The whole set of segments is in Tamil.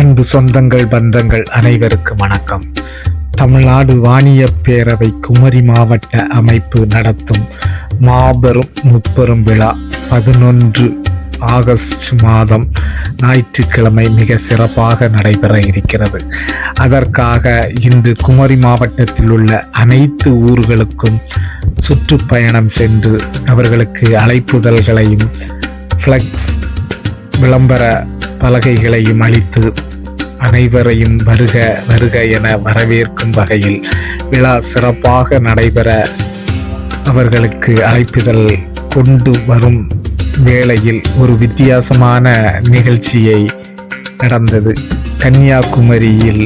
அன்பு சொந்தங்கள் பந்தங்கள் அனைவருக்கும் வணக்கம். தமிழ்நாடு வாணியப் பேரவை குமரி மாவட்ட அமைப்பு நடத்தும் மாபெரும் முப்பெரும் விழா 11 ஆகஸ்ட் மாதம் ஞாயிற்றுக்கிழமை மிக சிறப்பாக நடைபெற இருக்கிறது. அதற்காக இன்று குமரி மாவட்டத்தில் உள்ள அனைத்து ஊர்களுக்கும் சுற்றுப்பயணம் சென்று அவர்களுக்கு அழைப்புதல்களையும் ஃப்ளக்ஸ் விளம்பர பலகைகளையும் அளித்து அனைவரையும் வருக வருக என வரவேற்கும் வகையில் விழா சிறப்பாக நடைபெற அவர்களுக்கு அழைப்புதல் கொண்டு வரும் வேளையில் ஒரு வித்தியாசமான நிகழ்ச்சியை நடந்தது. கன்னியாகுமரியில்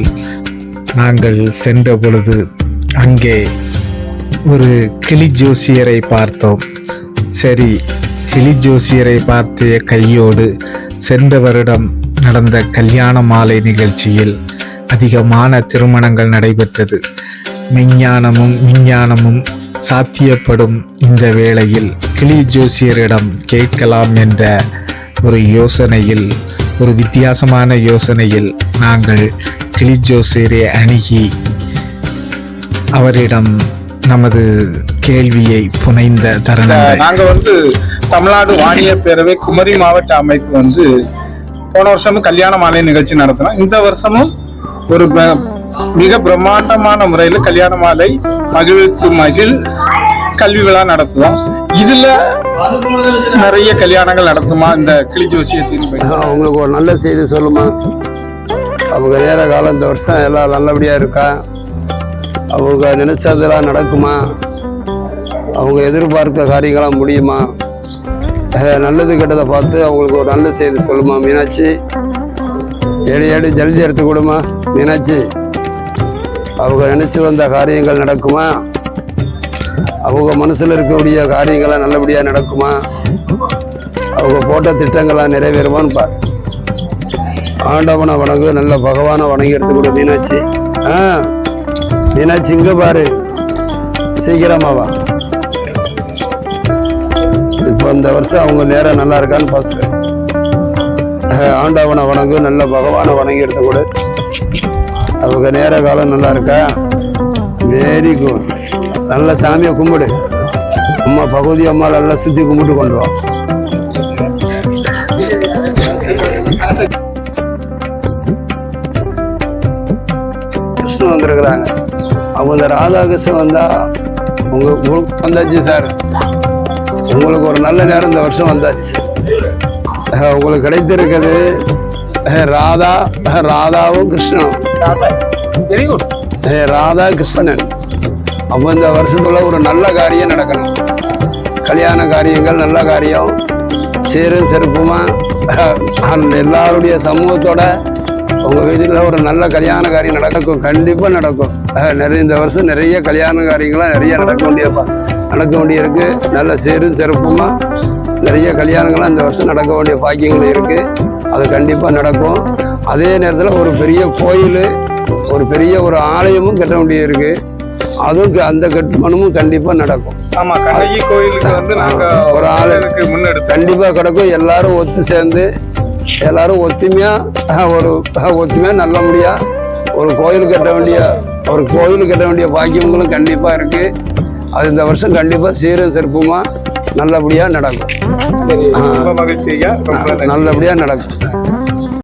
நாங்கள் சென்ற பொழுது அங்கே ஒரு கிளி ஜோசியரை பார்த்தோம். சரி, கிளி ஜோசியரை பார்த்த கையோடு சென்ற வருடம் நடந்த கல்யாண மாலை நிகழ்ச்சியில் அதிகமான திருமணங்கள் நடைபெற்றது. மெஞ்ஞானமும் விஞ்ஞானமும் சாத்தியப்படும் இந்த வேளையில் கிளி ஜோசியரிடம் கேட்கலாம் என்ற ஒரு யோசனையில், ஒரு வித்தியாசமான யோசனையில் நாங்கள் கிளி ஜோசியரை அணுகி அவரிடம் நமது கேள்வியை புனைந்த தருணங்கள். நாங்கள் தமிழ்நாடு வாணியப் பேரவை குமரி மாவட்ட அமைப்பு போன வருஷமும் கல்யாண மாலை நிகழ்ச்சி நடத்தினோம். இந்த வருஷமும் ஒரு மிக பிரம்மாண்டமான முறையில் கல்யாண மாலை மகிழ்வுக்கு மகிழ் கல்வி விழா நடத்துவோம். இதுல நிறைய கல்யாணங்கள் நடத்துமா இந்த கிளி ஜோசியத்தின்? அவங்களுக்கு ஒரு நல்ல செய்தி சொல்லுமா. அவங்க நேர காலம் இந்த வருஷம் எல்லாம் நல்லபடியா இருக்கா, அவங்க நினைச்சதெல்லாம் நடக்குமா, அவங்க எதிர்பார்க்க காரியங்களாம் முடியுமா, நல்லது கெட்டதை பார்த்து அவங்களுக்கு ஒரு நல்ல செய்தி சொல்லுமா. மீனாட்சி, ஏடு ஜல்தி எடுத்து கொடுமா மீனாட்சி. அவங்க நினைச்சு வந்த காரியங்கள் நடக்குமா, அவங்க மனசுல இருக்கக்கூடிய காரியங்கள்லாம் நல்லபடியா நடக்குமா, அவங்க போட்ட திட்டங்கள்லாம் நிறைவேறுமான்னு பாரு. ஆண்டவனை வணங்கு, நல்ல பகவானை வணங்கி எடுத்து கொடு மீனாட்சி. மீனாட்சி இங்க பாரு, சீக்கிரமாவா. இப்போ இந்த வருஷம் அவங்க நேரம் நல்லா இருக்கான்னு பாசு. ஆண்டவனை வணங்கு, நல்ல பகவானை வணங்கி எடுத்து கொடு. அவங்க நேர காலம் நல்லா இருக்கா? Very good. நல்ல சாமியை கும்பிடு. அம்மா பகுதி அம்மா நல்லா சுத்தி கும்பிட்டு கொண்டு வா. கிருஷ்ணன் வந்திருக்கிறாங்க. அவங்க ராதாகிருஷ்ணன் வந்தா உங்களுக்கு வந்தாச்சு சார். உங்களுக்கு ஒரு நல்ல நேரம் இந்த வருஷம் வந்தாச்சு. உங்களுக்கு கிடைத்திருக்கிறது ராதாவும் கிருஷ்ணனும். Very good. ராதா கிருஷ்ணன். அப்போ இந்த வருஷத்துல ஒரு நல்ல காரியம் நடக்கணும். கல்யாண காரியங்கள் நல்ல காரியம் சேரும் செருப்புமா எல்லாருடைய சமூகத்தோட உங்க வீட்டில் ஒரு நல்ல கல்யாண காரியம் நடக்கும். கண்டிப்பா நடக்கும். இந்த வருஷம் நிறைய கல்யாண காரியங்கள்லாம் நிறைய நடக்க வேண்டியிருக்கு. நல்ல சேரும் சிறப்புமா நிறைய கல்யாணங்கள்லாம் இந்த வருஷம் நடக்க வேண்டிய பாக்கியங்கள் இருக்கு. அது கண்டிப்பா நடக்கும். அதே நேரத்தில் ஒரு பெரிய கோயில், ஒரு பெரிய ஒரு ஆலயமும் கட்ட வேண்டிய இருக்கு. அதுவும் அந்த கட்டுமானமும் கண்டிப்பா நடக்கும். ஆமா, கண்ணகி கோயிலுக்கு நாங்க ஒரு ஆலயத்துக்கு முன்னெடுத்து கண்டிப்பா கிடக்கும். எல்லாரும் ஒத்து சேர்ந்து எல்லாரும் ஒத்துமையா நல்ல முடியா ஒரு கோயில் கட்ட வேண்டிய பாக்கியங்களும் கண்டிப்பா இருக்கு. அது இந்த வருஷம் கண்டிப்பா சீரும் சிறப்புமா நல்லபடியா நடக்கும். மகிழ்ச்சியா நல்லபடியா நடக்கும்.